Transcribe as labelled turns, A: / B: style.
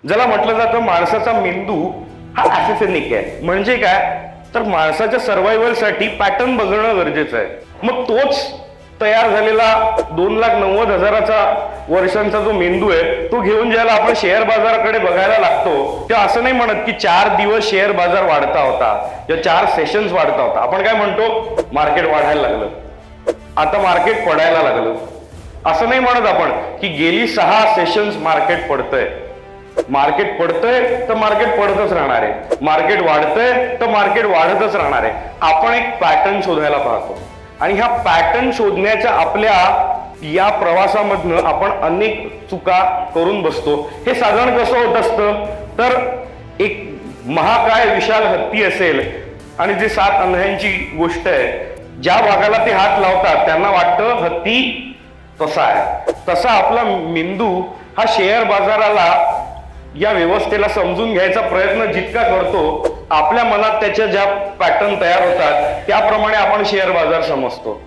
A: ज्याला म्हटलं जातं माणसाचा मेंदू हा ॲसेसेनिक आहे. म्हणजे काय तर माणसाच्या सर्व्हायव्हलसाठी पॅटर्न बघणं गरजेचं आहे. मग तोच तयार झालेला 2,90,000 वर्षांचा जो मेंदू आहे तो घेऊन ज्याला आपण शेअर बाजाराकडे बघायला लागतो ते असं नाही म्हणत की 4 दिवस शेअर बाजार वाढता होता या 4 सेशन्स वाढता होता. आपण काय म्हणतो मार्केट वाढायला लागलं, आता मार्केट पडायला लागलं. असं नाही म्हणत आपण की गेली 6 सेशन्स मार्केट पडतंय. मार्केट पडतंय तर मार्केट पडतच राहणार आहे, मार्केट वाढतंय तर मार्केट वाढतच राहणार आहे. आपण एक पॅटर्न शोधायला पाहतो आणि ह्या पॅटर्न शोधण्याच्या आपल्या या प्रवासामधनं आपण अनेक चुका करून बसतो. हे साधारण कसं होत असतं तर एक महाकाय विशाल हत्ती असेल आणि जे 7 अंधांची गोष्ट आहे, ज्या भागाला ते हात लावतात त्यांना वाटतं हत्ती तसा आहे. तसा आपला मेंदू हा शेअर बाजाराला या व्यवस्थेला समजून घ्यायचा प्रयत्न जितका करतो आपल्या मनात त्याच्या ज्या पॅटर्न तयार होतात त्याप्रमाणे आपण शेअर बाजार समजतो.